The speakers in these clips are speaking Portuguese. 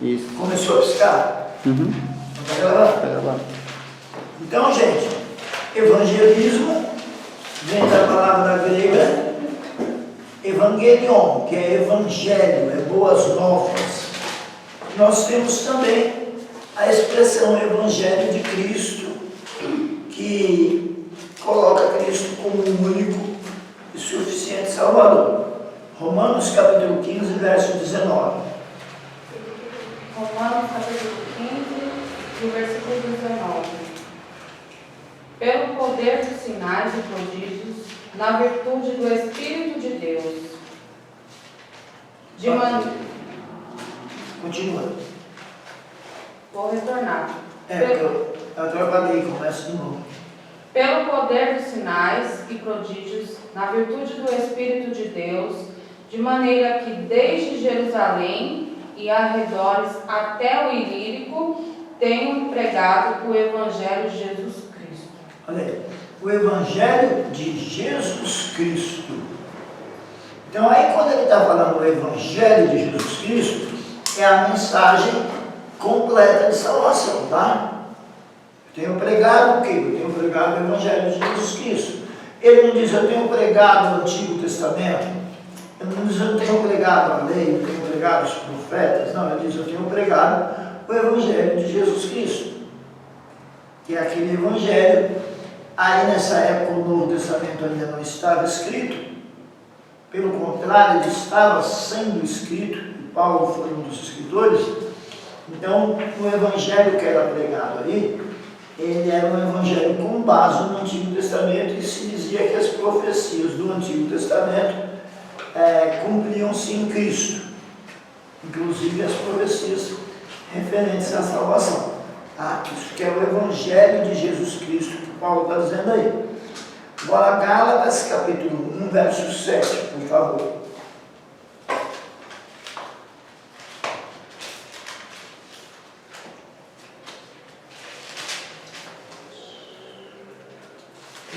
Isso. Começou a piscar? Uhum. Tá gravando? Tá gravando. Então, gente, evangelismo vem da palavra grega evangelion, que é evangelho, é boas novas. Nós temos também a expressão evangelho de Cristo, que coloca Cristo como o único e suficiente Salvador. Romanos capítulo 15, verso 19. Romanos capítulo 15, do versículo 19. Pelo poder dos sinais e prodígios, na virtude do Espírito de Deus. Continua. Vou retornar. Porque eu trabalhei, começo de novo. Pelo poder dos sinais e prodígios, na virtude do Espírito de Deus, de maneira que desde Jerusalém e arredores até o Ilírico tenho pregado o Evangelho de Jesus Cristo. Olha aí, o Evangelho de Jesus Cristo. Então aí quando ele está falando do Evangelho de Jesus Cristo, é a mensagem completa de salvação, tá? Eu tenho pregado o quê? Eu tenho pregado o Evangelho de Jesus Cristo. Ele não diz, eu tenho pregado o Antigo Testamento. Ele não diz, eu tenho pregado a lei, eu tenho pregado os profetas. Não, ele diz, eu tenho pregado o Evangelho de Jesus Cristo. Que é aquele Evangelho. Aí nessa época o Novo Testamento ainda não estava escrito. Pelo contrário, ele estava sendo escrito. E Paulo foi um dos escritores. Então, o Evangelho que era pregado ali, ele era um evangelho com base no Antigo Testamento e se dizia que as profecias do Antigo Testamento cumpriam-se em Cristo, inclusive as profecias referentes à salvação. Isso que é o Evangelho de Jesus Cristo que Paulo está dizendo aí. Agora, Gálatas capítulo 1, verso 7, por favor.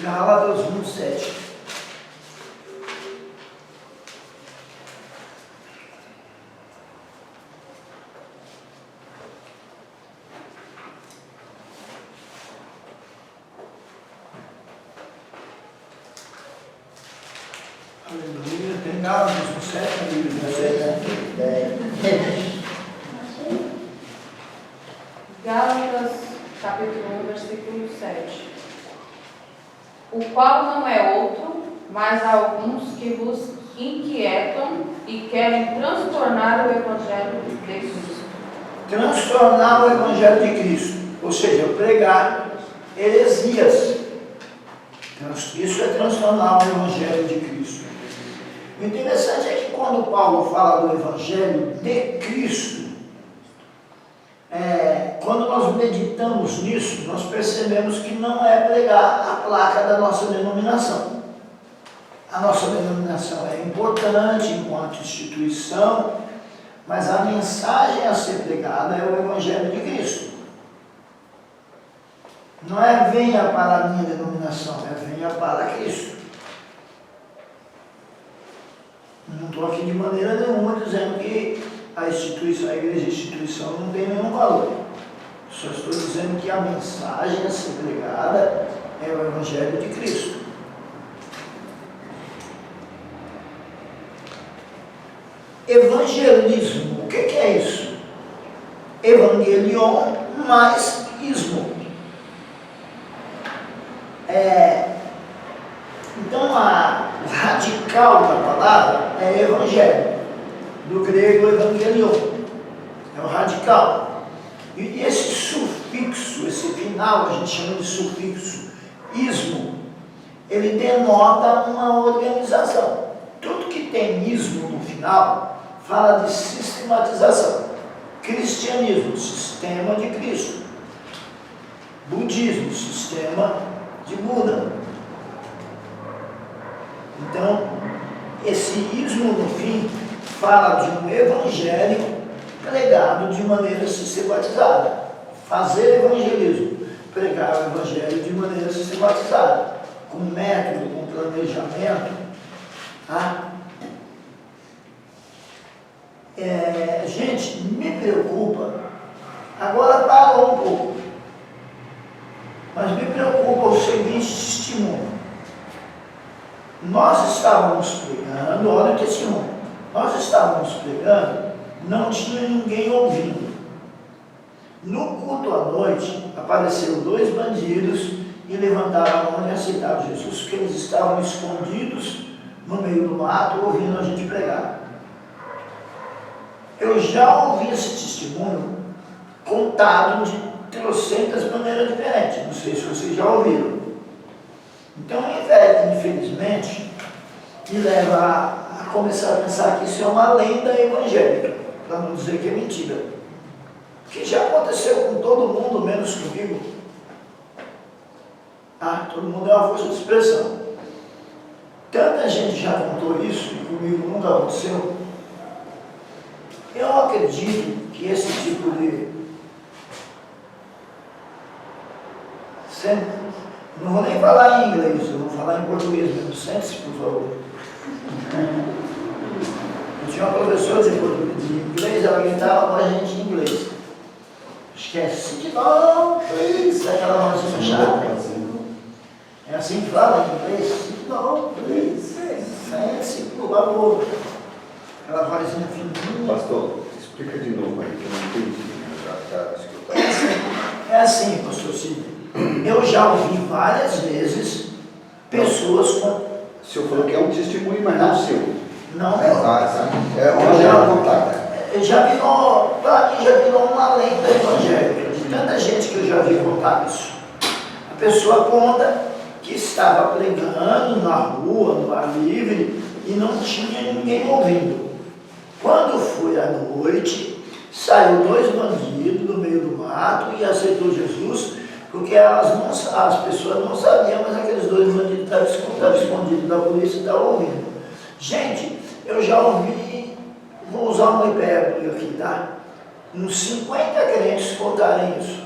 Gálatas 1, 7. Aleluia. Tem Gálatas 1, 7, a Bíblia de vocês? Gálatas, capítulo 1, versículo 7. O qual não é outro, mas alguns que vos inquietam e querem transtornar o Evangelho de Cristo. Transtornar o Evangelho de Cristo, ou seja, pregar heresias. Isso é transformar o Evangelho de Cristo. O interessante é que quando Paulo fala do Evangelho de Cristo, quando nós meditamos nisso, nós percebemos que não é pregar a placa da nossa denominação. A nossa denominação é importante enquanto instituição, mas a mensagem a ser pregada é o Evangelho de Cristo. Não é venha para a minha denominação, é venha para Cristo. Não estou aqui de maneira nenhuma dizendo que a igreja instituição não tem nenhum valor. Só estou dizendo que a mensagem a ser pregada é o Evangelho de Cristo. Evangelismo, o que é isso? Evangelion mais ismo. Então, o radical da palavra é evangelho, do grego evangelion, é o radical. E esse sufixo, esse final, a gente chama de sufixo ismo, ele denota uma organização. Tudo que tem ismo no final fala de sistematização. Cristianismo, sistema de Cristo. Budismo, sistema de Buda. Então, esse ismo no fim fala de um evangelho pregado de maneira sistematizada. Fazer evangelismo, pregar o evangelho de maneira sistematizada, com método, com planejamento. Gente, me preocupa, agora parou um pouco, mas me preocupa o seguinte testemunho. Nós estávamos pregando, olha o testemunho, nós estávamos pregando, não tinha ninguém ouvindo. No culto à noite, apareceram 2 bandidos e levantaram a mão e aceitaram Jesus, porque eles estavam escondidos no meio do mato, ouvindo a gente pregar. Eu já ouvi esse testemunho contado de trocentas maneiras diferentes, não sei se vocês já ouviram. Então, infelizmente, me leva a começar a pensar que isso é uma lenda evangélica, para não dizer que é mentira. Que já aconteceu com todo mundo, menos comigo. Todo mundo é uma força de expressão. Tanta gente já contou isso, e comigo nunca aconteceu. Eu acredito que esse tipo de... Não vou nem falar em inglês, eu vou falar em português mesmo. Sente-se, por favor. Eu tinha uma professora de inglês, ela gritava com a gente em inglês. Esquece de não, please, aquela vozinha chata. É assim que fala em inglês? Sit down, please. Sente-se, por favor. Aquela vozinha fininha. Pastor, explica de novo aí, que eu não entendi. É assim, pastor Cid. Eu já ouvi várias vezes pessoas com... O senhor falou que é um testemunho, mas não o seu. Não, para mim já virou uma lenda evangélica, de tanta gente que eu já vi contar isso. A pessoa conta que estava pregando na rua, no ar livre, e não tinha ninguém ouvindo. Quando foi à noite, saiu 2 bandidos do meio do mato e aceitou Jesus, porque as pessoas não sabiam, mas aqueles 2 bandidos estavam escondidos da polícia e estavam ouvindo. Gente, eu já ouvi, vou usar uma hipérbole aqui, tá? Uns 50 crentes contarem isso.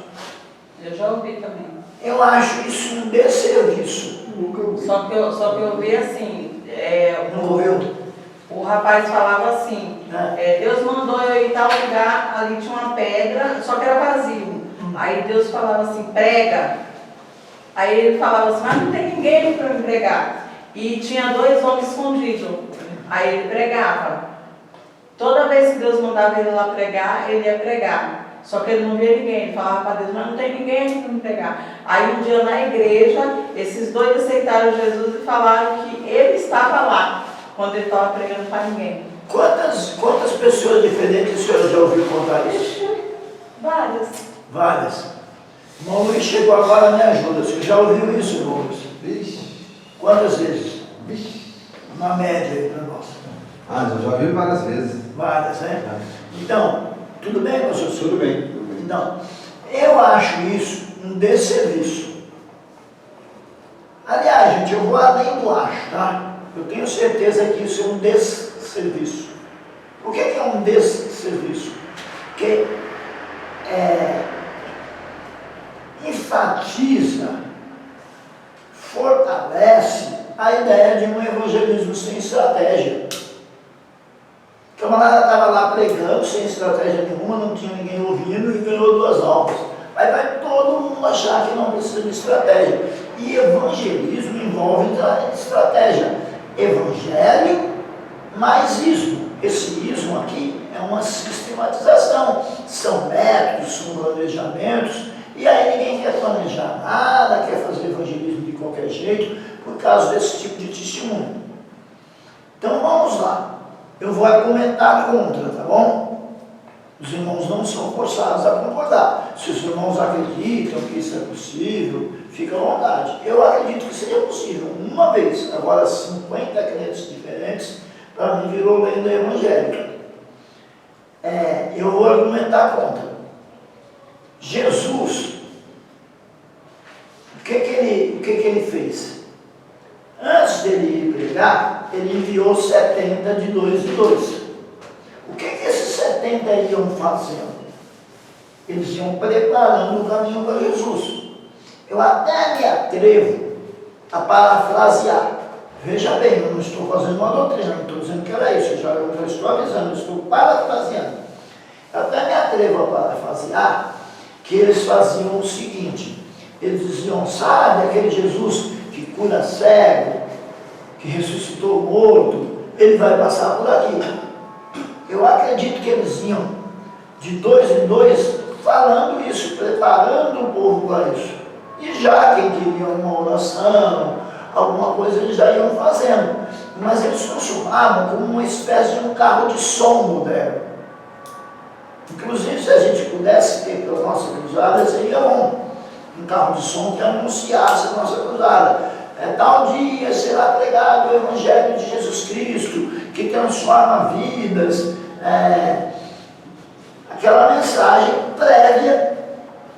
Eu já ouvi também. Eu acho isso um desserviço. Nunca ouvi. Só que eu ouvi assim, Não ouviu? o rapaz falava assim, Deus mandou eu ir em tal lugar, ali tinha uma pedra, só que era vazio. Aí Deus falava assim, prega. Aí ele falava assim, mas não tem ninguém para me pregar. E tinha 2 homens escondidos. Aí ele pregava. Toda vez que Deus mandava ele lá pregar, ele ia pregar. Só que ele não via ninguém. Ele falava para Deus, mas não tem ninguém para me pregar. Aí um dia na igreja, esses 2 aceitaram Jesus e falaram que ele estava lá, quando ele estava pregando para ninguém. Quantas pessoas diferentes o senhor já ouviu contar isso? Várias. Várias. Irmão Luiz chegou agora, me ajuda. Você já ouviu isso, irmão Luiz? Vixe. Quantas vezes? Vixe. Uma média aí para nós. Eu já vi várias vezes. Várias, né? Então, tudo bem, pastor? Tudo bem. Então, eu acho isso um desserviço. Aliás, gente, eu vou além do acho, tá? Eu tenho certeza que isso é um desserviço. Por que é um desserviço? Porque enfatiza, fortalece a ideia de um evangelismo sem estratégia. O camarada estava lá pregando sem estratégia nenhuma, não tinha ninguém ouvindo e ganhou 2 almas. Aí vai todo mundo achar que não precisa de estratégia. E evangelismo envolve estratégia. Evangelho mais ismo. Esse ismo aqui é uma sistematização. São métodos, são planejamentos. E aí ninguém quer planejar nada, quer fazer evangelismo de qualquer jeito, por causa desse tipo de testemunho. Então vamos lá. Eu vou argumentar contra, tá bom? Os irmãos não são forçados a concordar. Se os irmãos acreditam que isso é possível, fica à vontade. Eu acredito que seria possível, uma vez. Agora, 50 crentes diferentes, para mim virou lenda evangélica. Eu vou argumentar contra. Jesus, o que ele fez? Antes dele ir pregar, ele enviou 70 de 2 em 2. O que esses 70 iam fazendo? Eles iam preparando o caminho para Jesus. Eu até me atrevo a parafrasear. Veja bem, eu não estou fazendo uma doutrina, não estou dizendo que era isso, eu já estou avisando, eu estou parafraseando. Eu até me atrevo a parafrasear que eles faziam o seguinte, eles diziam, sabe aquele Jesus que cura cego, que ressuscitou morto, ele vai passar por aqui. Eu acredito que eles iam de dois em dois falando isso, preparando o povo para isso. E já quem queria uma oração, alguma coisa eles já iam fazendo. Mas eles funcionavam como uma espécie de um carro de som moderno. Inclusive, se a gente pudesse ter pela nossa cruzada, seria bom. Um carro de som que anunciasse a nossa cruzada. Tal dia será pregado o Evangelho de Jesus Cristo, que transforma vidas. Aquela mensagem prévia,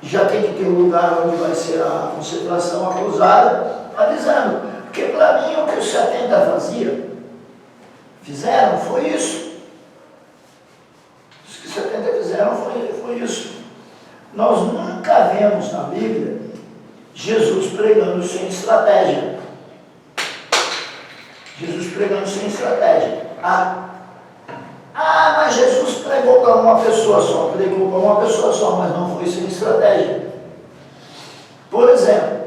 já tem que ter um lugar onde vai ser a concentração, a cruzada, avisando. Porque para mim o que os 70 fizeram foi isso. Os que os 70 fizeram foi isso. Nós nunca vemos na Bíblia Jesus pregando sem estratégia. Jesus pregando sem estratégia. Mas Jesus pregou para uma pessoa só. Pregou para uma pessoa só, mas não foi sem estratégia. Por exemplo,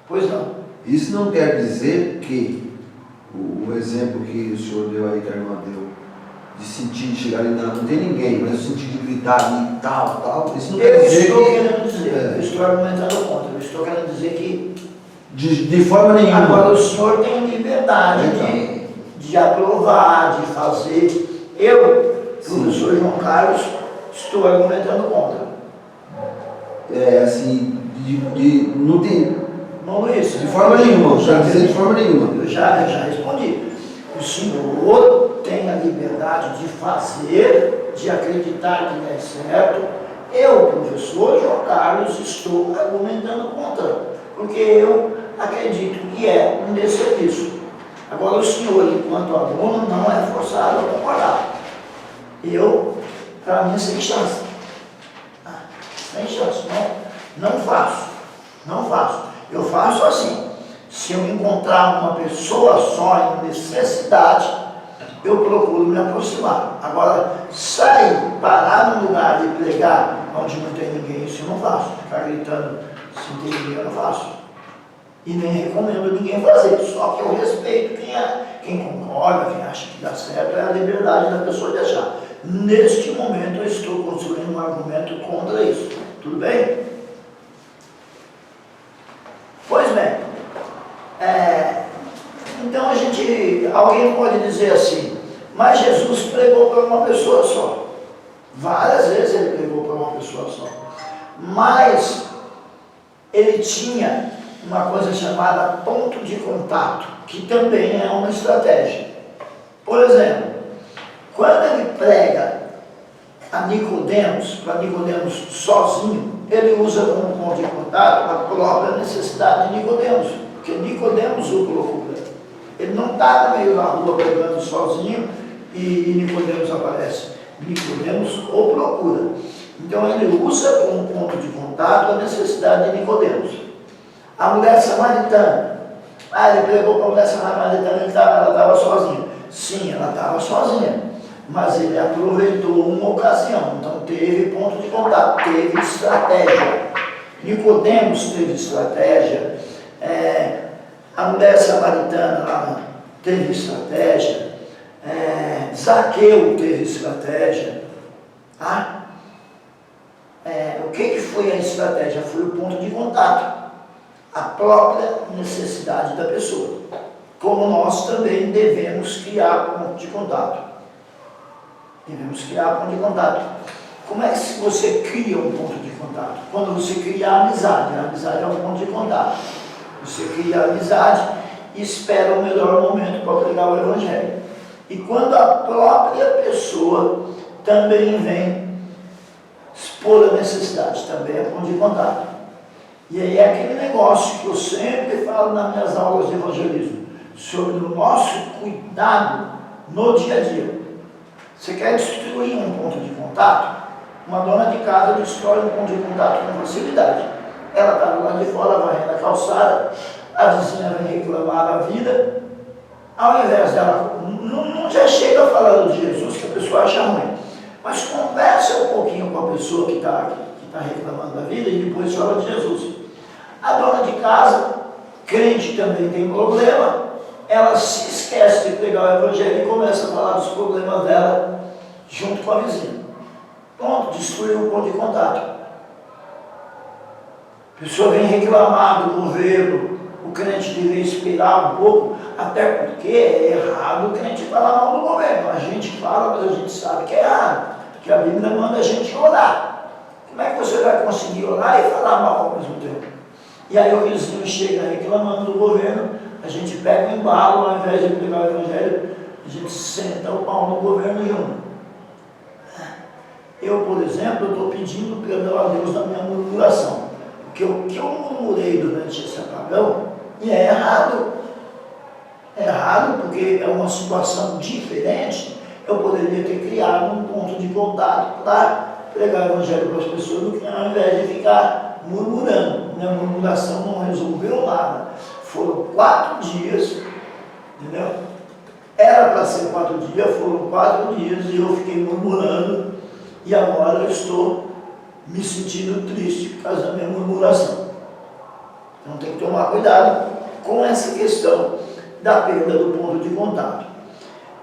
pois não. Isso não quer dizer que o exemplo que o senhor deu aí, que a irmã deu, de sentir chegar ali, não tem ninguém, mas o sentido de gritar ali, tal, isso não quer dizer Eu estou querendo dizer, eu estou argumentando contra, eu estou querendo dizer que de forma nenhuma. Agora o senhor tem liberdade de aprovar, de fazer. Eu, professor João Carlos, estou argumentando contra. Não tem. Não, Luiz. De forma nenhuma, já dizer de forma nenhuma. Eu já respondi. O senhor tem a liberdade de fazer, de acreditar que é certo. Eu, professor João Carlos, estou argumentando contra. Porque eu acredito que é um desserviço. Agora o senhor, enquanto aluno, não é forçado a concordar. Eu, para mim, sem chance. Sem chance. Não faço. Eu faço assim. Se eu encontrar uma pessoa só em necessidade, eu procuro me aproximar. Agora, sair, parar no lugar e pregar onde não tem ninguém, isso eu não faço. Ficar gritando sem ter ninguém, eu não faço. E nem recomendo ninguém fazer. Só que eu respeito quem concorda, quem acha que dá certo, é a liberdade da pessoa deixar. Neste momento, eu estou construindo um argumento contra isso. Tudo bem? Pois bem, então alguém pode dizer assim, mas Jesus pregou para uma pessoa só. Várias vezes ele pregou para uma pessoa só. Mas ele tinha uma coisa chamada ponto de contato, que também é uma estratégia. Por exemplo, quando ele prega a Nicodemos, para Nicodemos sozinho, ele usa como ponto de contato a própria necessidade de Nicodemos, porque Nicodemos o procura. Ele não está no meio da rua pregando sozinho e Nicodemos aparece. Nicodemos o procura. Então ele usa como ponto de contato a necessidade de Nicodemos. A mulher samaritana. Ele pregou para a mulher samaritana, ela estava sozinha. Sim, ela estava sozinha. Mas ele aproveitou uma ocasião, então teve ponto de contato, teve estratégia. Nicodemos teve estratégia, a mulher samaritana lá teve estratégia, Zaqueu teve estratégia. O que foi a estratégia? Foi o ponto de contato, a própria necessidade da pessoa. Como nós também devemos criar ponto de contato. Devemos criar ponto de contato. Como é que você cria um ponto de contato? Quando você cria a amizade é um ponto de contato. Você cria a amizade e espera o melhor momento para pregar o Evangelho. E quando a própria pessoa também vem expor a necessidade, também é ponto de contato. E aí é aquele negócio que eu sempre falo nas minhas aulas de evangelismo, sobre o nosso cuidado no dia a dia. Você quer destruir um ponto de contato? Uma dona de casa destrói um ponto de contato com facilidade. Ela está do lado de fora, varrendo a calçada, a vizinha vem reclamar da vida, ao invés dela, não já chega falando de Jesus, que a pessoa acha ruim, mas conversa um pouquinho com a pessoa que está reclamando da vida e depois fala de Jesus. A dona de casa, crente também tem problema, ela se esquece de pegar o evangelho e começa a falar dos problemas dela junto com a vizinha. Pronto, destruiu o ponto de contato. A pessoa vem reclamar do governo, o crente deveria esperar um pouco, até porque é errado o crente falar mal do governo. A gente fala, mas a gente sabe que é errado, porque a Bíblia manda a gente orar. Como é que você vai conseguir orar e falar mal ao mesmo tempo? E aí o vizinho chega reclamando do governo, a gente pega o embalo, ao invés de pegar o evangelho, a gente senta o pau no governo junto. Eu, por exemplo, estou pedindo perdão a Deus na minha murmuração. Porque o que eu murmurei durante esse apagão, e é errado. É errado porque é uma situação diferente. Eu poderia ter criado um ponto de contato para pregar o evangelho para as pessoas, do que ao invés de ficar murmurando. Minha murmuração não resolveu nada. Foram 4 dias, entendeu? Era para ser 4 dias, foram 4 dias e eu fiquei murmurando e agora eu estou me sentindo triste por causa da minha murmuração. Então tem que tomar cuidado com essa questão da perda do ponto de contato.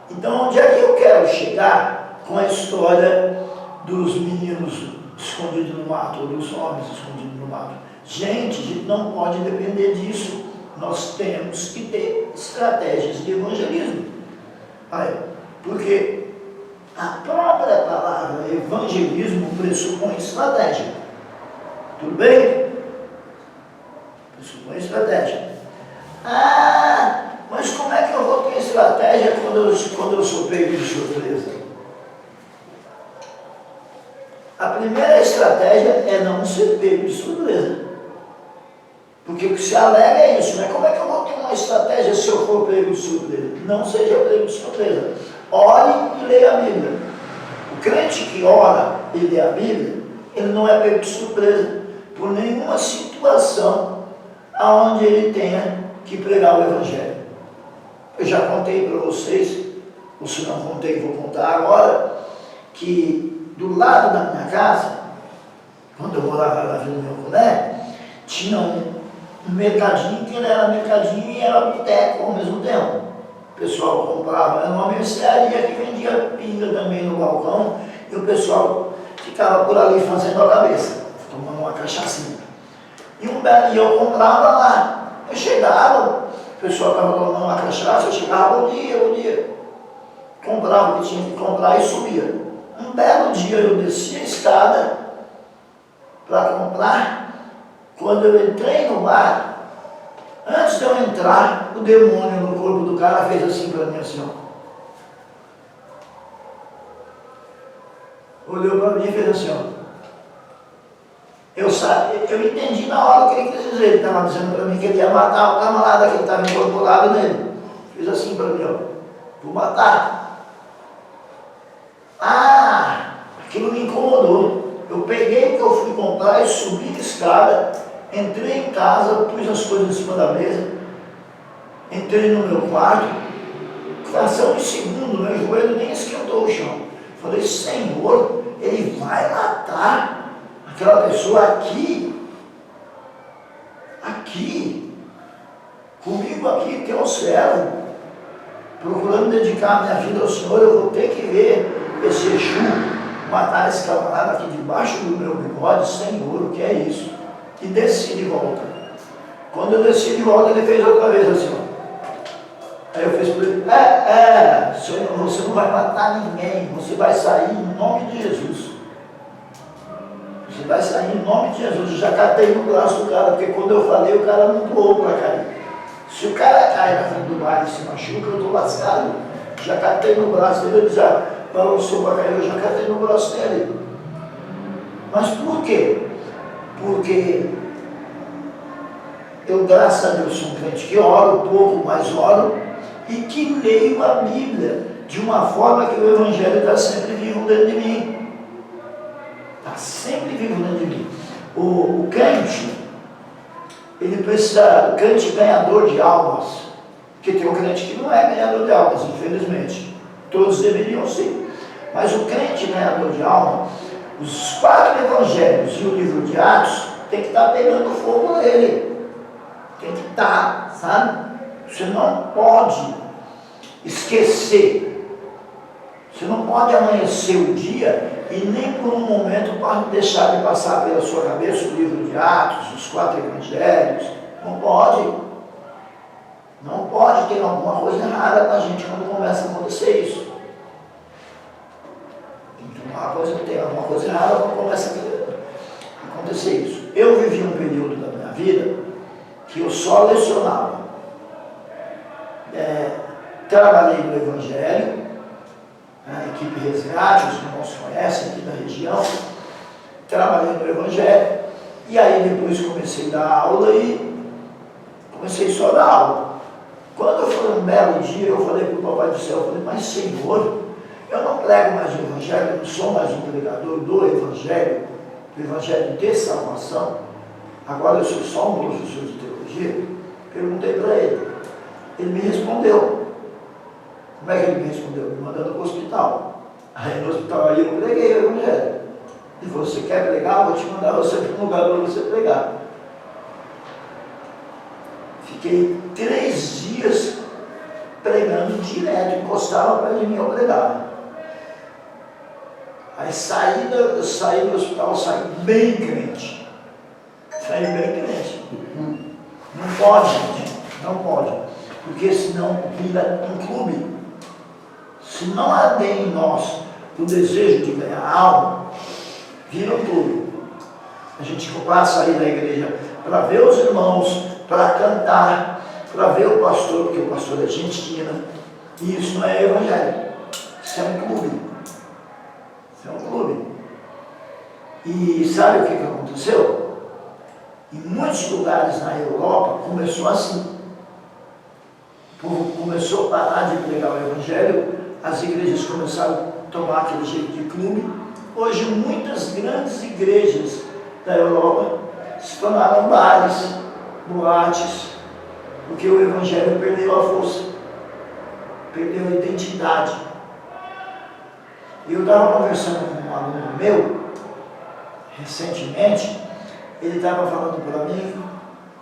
Então onde é que eu quero chegar com a história dos meninos escondidos no mato, ou dos homens escondidos no mato? Gente, a gente não pode depender disso. Nós temos que ter estratégias de evangelismo. Aí, porque a própria palavra evangelismo pressupõe estratégia. Tudo bem? Pressupõe estratégia. Ah, mas como é que eu vou ter estratégia quando eu sou pego de surpresa? A primeira estratégia é não ser pego de surpresa. Porque o que se alega é isso, né? Como é que eu vou ter uma estratégia se eu for pego de surpresa? Não seja pego de surpresa. Ore e leia a Bíblia. O crente que ora e lê a Bíblia, ele não é pego de surpresa por nenhuma situação aonde ele tenha que pregar o Evangelho. Eu já contei para vocês, ou se não contei, vou contar agora, que do lado da minha casa, quando eu morava lá no meu colégio, tinha um mercadinho, que ele era mercadinho e era boteco ao mesmo tempo. O pessoal comprava, era uma mercearia que vendia pinga também no balcão, e o pessoal ficava por ali fazendo a cabeça, tomando uma cachaçinha. E eu comprava lá. Eu chegava, o pessoal estava tomando uma cachaça, eu chegava, bom dia. Comprava o que tinha que comprar e subia. Um belo dia eu desci a escada para comprar. Quando eu entrei no bar, antes de eu entrar, o demônio no corpo do cara fez assim para mim, assim, ó. Olhou para mim e fez assim, ó. Eu entendi na hora o que ele quis dizer. Ele estava dizendo para mim que ele ia matar o camarada que estava incorporado nele. Fez assim para mim, ó. Vou matar. Ah, aquilo me incomodou. Eu peguei o que eu fui comprar e subi a escada, entrei em casa, pus as coisas em cima da mesa, entrei no meu quarto, fração de segundo, meu joelho nem esquentou o chão. Falei, Senhor, ele vai matar aquela pessoa aqui, comigo aqui, que é o servo, procurando dedicar a minha vida ao Senhor. Eu vou ter que ver esse Exu matar esse camarada aqui debaixo do meu bigode. Senhor, o que é isso? E desci de volta. Quando eu desci de volta, ele fez outra vez assim, ó. Aí eu fiz para ele, Senhor, você não vai matar ninguém, você vai sair em nome de Jesus. Você vai sair em nome de Jesus. Eu já catei no braço do cara, porque quando eu falei, o cara não pulou para cair. Se o cara cai na frente do bar e se machuca, eu estou lascado. Já catei no braço dele, ele já balançou para cair, eu já catei no braço dele. Mas por quê? Porque eu, graças a Deus, sou um crente que oro pouco, mas oro, e que leio a Bíblia de uma forma que o Evangelho está sempre vivo dentro de mim. Está sempre vivo dentro de mim. O crente, ele precisa, o crente ganhador de almas, porque tem um crente que não é ganhador de almas, infelizmente. Todos deveriam ser. Mas o crente ganhador de alma, os 4 evangelhos e o livro de Atos, tem que estar pegando fogo nele. Tem que estar, sabe? Você não pode esquecer. Você não pode amanhecer o dia e nem por um momento deixar de passar pela sua cabeça o livro de Atos, os 4 evangelhos. Não pode. Não pode ter alguma coisa errada com a gente quando começa a acontecer isso. Tem alguma coisa errada quando começa a acontecer isso. Eu vivi um período da minha vida que eu só lecionava. Trabalhei no Evangelho, a equipe Resgate, os irmãos conhecem aqui da região. Trabalhei no Evangelho e aí depois comecei a dar aula e comecei só a dar aula. Quando foi um belo dia, eu falei para o Papai do Céu, eu falei, mas Senhor, eu não prego mais o Evangelho, eu não sou mais um pregador do Evangelho de salvação. Agora eu sou só um professor de teologia. Perguntei para ele. Ele me respondeu. Como é que ele me respondeu? Me mandando para o hospital. Aí no hospital aí eu preguei o Evangelho. Ele falou, você quer pregar? Eu vou te mandar você para um lugar para você pregar. Fiquei 3 dias pregando direto, encostava perto de mim, eu pregava. Aí eu saí do hospital, saí bem crente. Saí bem crente. Não pode, gente, não pode. Porque senão vira um clube. Se não arder em nós o desejo de ganhar alma, vira um clube. A gente passa aí na igreja para ver os irmãos, para cantar, para ver o pastor, porque o pastor é gentina. E isso não é evangelho. Isso é um clube. Isso é um clube. E sabe o que aconteceu? Em muitos lugares na Europa começou assim. O povo começou a parar de pregar o Evangelho, as igrejas começaram a tomar aquele jeito de clube. Hoje muitas grandes igrejas da Europa se tornaram bares, boates, porque o Evangelho perdeu a força, perdeu a identidade. Eu estava conversando com um aluno meu, recentemente, ele estava falando para mim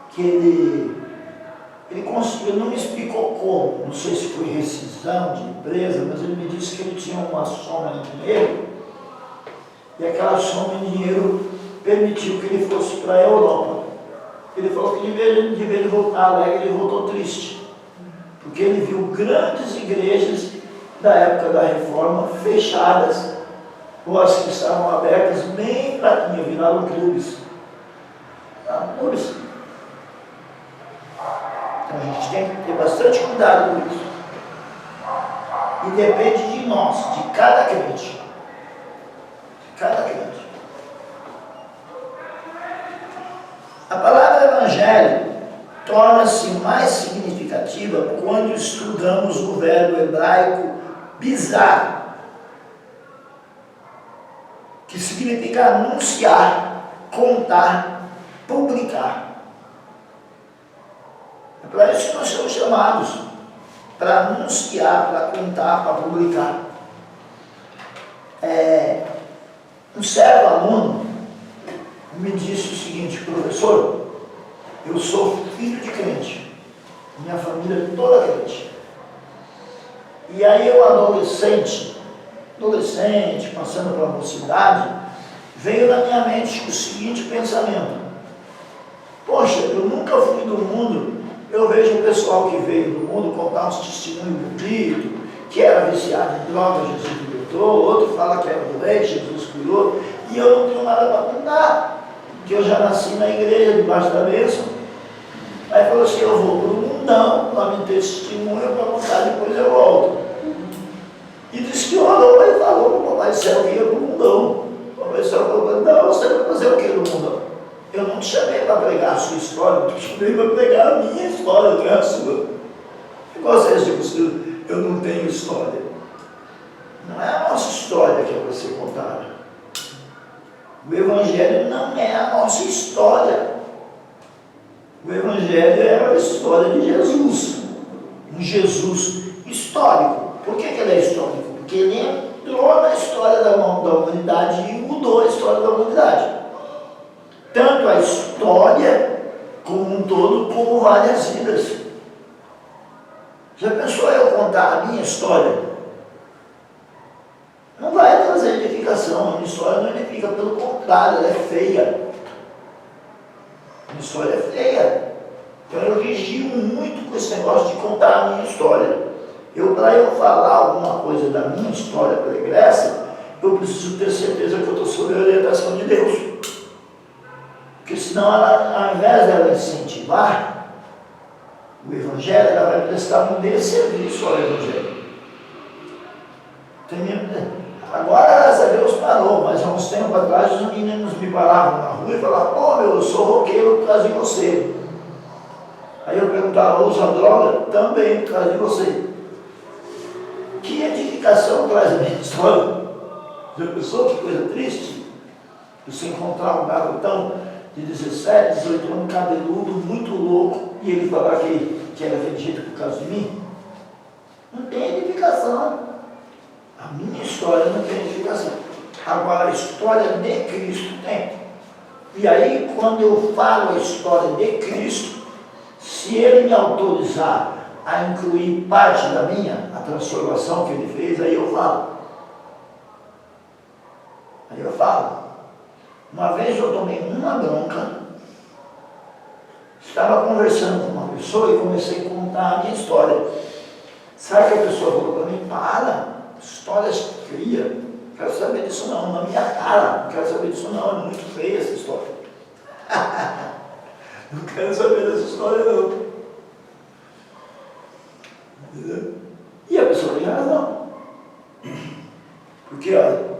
que ele não me explicou como, não sei se foi rescisão de empresa, mas ele me disse que ele tinha uma soma de dinheiro, e aquela soma de dinheiro permitiu que ele fosse para a Europa. Ele falou que de vez de voltar alegre, ele voltou triste, porque ele viu grandes igrejas da época da Reforma fechadas, ou as que estavam abertas bem fraquinhas, viraram clubes. Clubes. Então a gente tem que ter bastante cuidado com isso. E depende de nós, de cada crente. De cada crente. A palavra evangelho torna-se mais significativa quando estudamos o verbo hebraico bizar, que significa anunciar, contar, publicar. É para isso que nós somos chamados, para anunciar, para contar, para publicar. Um certo aluno me disse o seguinte, professor, eu sou filho de crente, minha família é toda crente. E aí eu adolescente, passando pela mocidade, veio na minha mente o seguinte pensamento: poxa, eu nunca fui do mundo, eu vejo o pessoal que veio do mundo contar uns testemunhos bonitos, que era viciado em drogas, Jesus libertou, outro fala que era doente, Jesus curou, e eu não tenho nada para contar, porque eu já nasci na igreja, debaixo da bênção. Aí falou assim, eu vou para o mundão, para me ter testemunho, para contar, depois eu volto. E disse que orou e falou para o Papai do Céu que ia para o mundão. O Papai do Céu falou, não, você vai fazer o que no mundão? Eu não te chamei para pregar a sua história, eu te chamei para pregar a minha história, não é a sua. Igual você diz, eu não tenho história. Não é a nossa história que é para ser contada. O Evangelho não é a nossa história. O Evangelho é a história de Jesus. Um Jesus histórico. Por que ele é histórico? Porque ele entrou na história da humanidade e mudou a história da humanidade. Tanto a história como um todo, como várias vidas. Já pensou eu contar a minha história? Não vai trazer edificação. A minha história não edifica, pelo contrário, ela é feia. A minha história é feia. Então eu vigio muito com esse negócio de contar a minha história. Para eu falar alguma coisa da minha história pregressa, eu preciso ter certeza que eu estou sob a orientação de Deus. Porque senão, ela, ao invés dela incentivar o Evangelho, ela vai prestar um desserviço ao Evangelho. Agora, graças a Deus, parou, mas há uns tempos atrás os meninos me paravam na rua e falavam: pô, eu sou roqueiro por causa de você. Aí eu perguntava: usa droga? Também por causa de você. Que edificação traz a minha história? Já pensou que coisa triste? Você encontrar um garotão de 17, 18 anos, cabeludo, muito louco, e ele falar que era vendido por causa de mim? Não tem edificação. A minha história não tem edificação. Agora, a história de Cristo tem. E aí, quando eu falo a história de Cristo, se ele me autorizar a incluir parte da minha, a transformação que ele fez, aí eu falo. Aí eu falo. Uma vez eu tomei uma bronca, estava conversando com uma pessoa e comecei a contar a minha história. Sabe o que a pessoa falou para mim? Para, história fria, não quero saber disso não, na minha cara, não quero saber disso não, é muito feia essa história. Não quero saber dessa história não. Entendeu? E a pessoa tem razão. Porque, olha,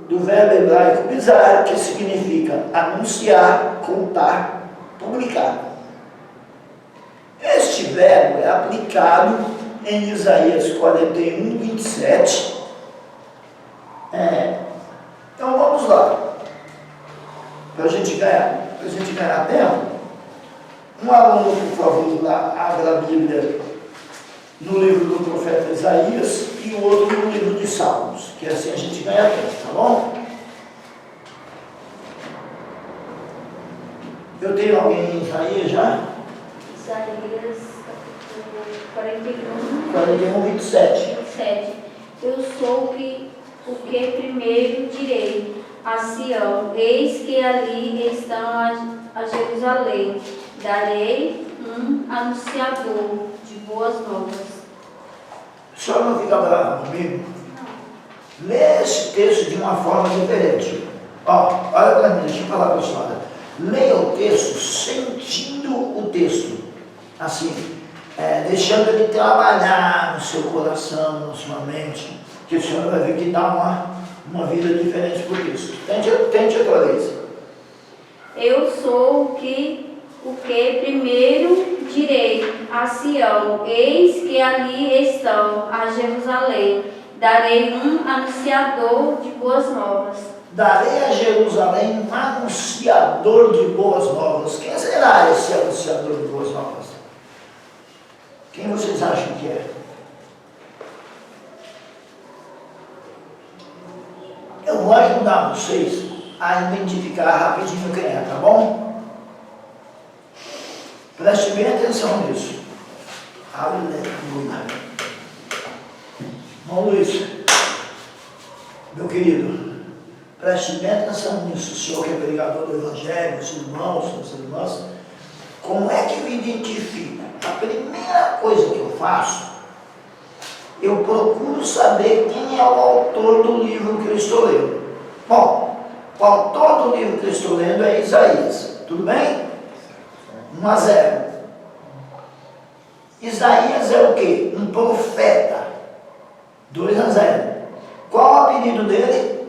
do verbo hebraico bizarro, que significa anunciar, contar, publicar. Este verbo é aplicado em Isaías 41, 27. Então vamos lá. Para a gente ganhar tempo, um aluno, por favor, lá, abra a Bíblia no livro do profeta Isaías e o outro no livro de Salmos, que assim a gente ganha tempo, tá bom? Eu tenho alguém em Isaías já? Isaías, capítulo 41, 41, 27. 27. Eu sou o que primeiro direi a Sião, eis que ali estão a Jerusalém. Darei um anunciador de boas novas. O senhor não fica bravo comigo? Lê esse texto de uma forma diferente. Olha para mim, deixa eu falar para a senhora. Leia o texto sentindo o texto. Assim, deixando ele trabalhar no seu coração, na sua mente, que o senhor vai ver que dá uma vida diferente por isso. Tente outra vez. Eu sou o que primeiro direi a Sião, eis que ali estão a Jerusalém. Darei um anunciador de boas novas. Darei a Jerusalém um anunciador de boas novas. Quem será esse anunciador de boas novas? Quem vocês acham que é? Eu vou ajudar vocês a identificar rapidinho quem é, tá bom? Preste bem atenção nisso. Aleluia. Irmão Luiz, meu querido, preste bem atenção nisso. O senhor que é pregador do Evangelho, os irmãos, as irmãs, como é que eu identifico? A primeira coisa que eu faço, eu procuro saber quem é o autor do livro que eu estou lendo. Bom, o autor do livro que eu estou lendo é Isaías, tudo bem? 1-0. Isaías é o quê? Um profeta. 2-0. Qual o apelido dele?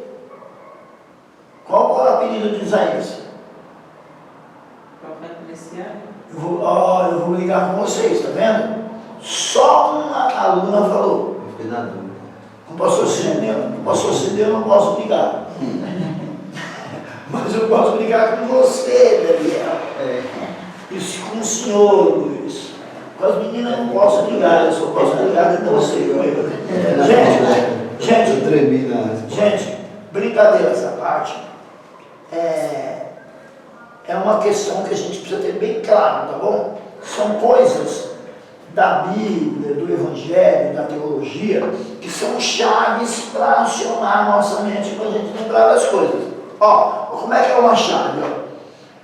Qual é o apelido de Isaías? Profeta messiânico. Eu vou ligar com vocês, tá vendo? Só uma aluna falou. Eu fiquei na dúvida. Com o pastor Cedeu, eu não posso ligar. Mas eu posso brigar com você, Daniel. Isso com o senhor, Luiz. Com as meninas eu não posso brigar, eu só posso brigar com você. Eu tremi na Gente, brincadeira essa parte. É uma questão que a gente precisa ter bem claro, tá bom? São coisas da Bíblia, do Evangelho, da teologia, que são chaves para acionar a nossa mente para a gente lembrar das coisas. Ó, como é que é uma chave? Ó?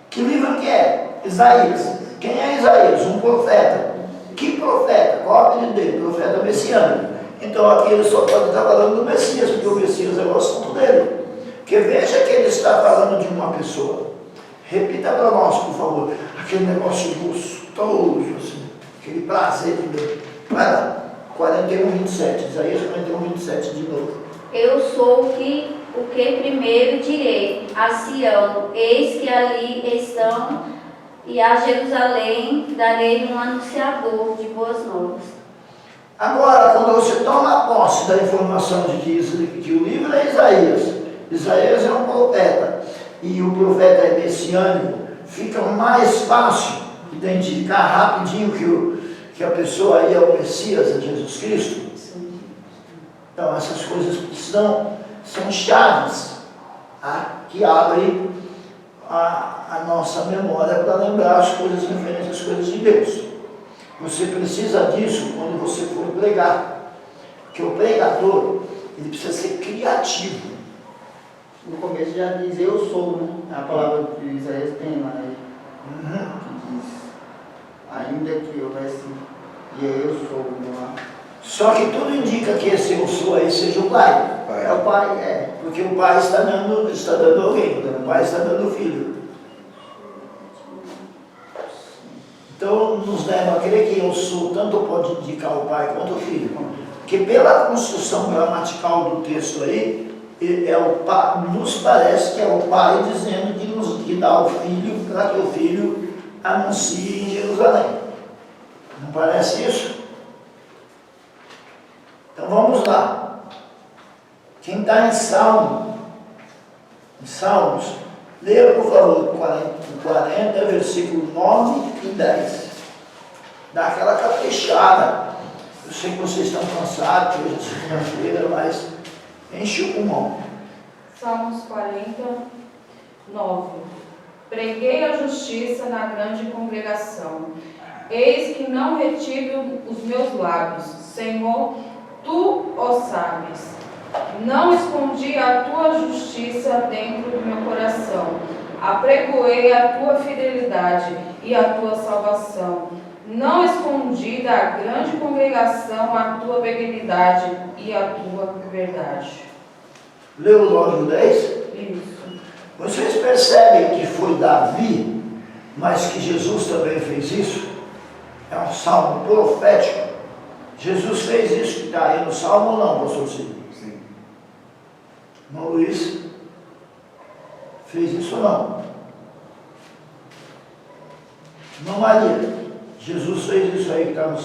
Que livro que é? Isaías. Quem é Isaías? Um profeta. Que profeta? Qual a apelido dele? Profeta messiânico. Então aqui ele só pode estar falando do Messias, porque o Messias é o assunto dele. Porque veja que ele está falando de uma pessoa. Repita para nós, por favor, aquele negócio gostoso, assim, aquele prazer de Deus. Vai lá, 41:27, Isaías 41:27 de novo. Eu sou o que primeiro direi a Sião, eis que ali estão, e a Jerusalém darei um anunciador de boas novas. Agora, quando você toma posse da informação de que o livro é Isaías é um profeta, e o profeta é messiânico, fica mais fácil identificar rapidinho que a pessoa aí é o Messias, é Jesus Cristo. Então essas coisas são chaves, tá? Que abrem a nossa memória para lembrar as coisas referentes às coisas de Deus. Você precisa disso quando você for pregar, porque o pregador ele precisa ser criativo. No começo já diz eu sou, né? A palavra de Isaías tem lá, né? Que diz, ainda que houvesse, e eu sou, né? Só que tudo indica que esse eu sou aí seja o pai. É o pai, porque o pai está dando alguém, o pai está dando o filho. Então nos leva a crer que eu sou, tanto pode indicar o pai quanto o filho. Porque pela construção gramatical do texto aí, nos parece que é o pai dizendo que dá o filho para que o filho anuncie em Jerusalém. Não parece isso? Então vamos lá. Quem está em Salmos, leia por favor 40, versículo 9 e 10. Dá aquela caprichada. Eu sei que vocês estão cansados, que hoje é segunda-feira, mas enche o pulmão. Salmos 49. Preguei a justiça na grande congregação. Eis que não retive os meus lábios. Senhor, tu o sabes. Não escondi a tua justiça dentro do meu coração. Apregoei a tua fidelidade e a tua salvação. Não escondi da grande congregação a tua benignidade e a tua verdade. Leu logo o 10? Isso. Vocês percebem que foi Davi, mas que Jesus também fez isso? É um salmo profético. Jesus fez isso que está aí no salmo ou não, pastor Cid? Sim. Irmão Luiz? Fez isso ou não? Irmão Maria? Jesus fez isso aí que está no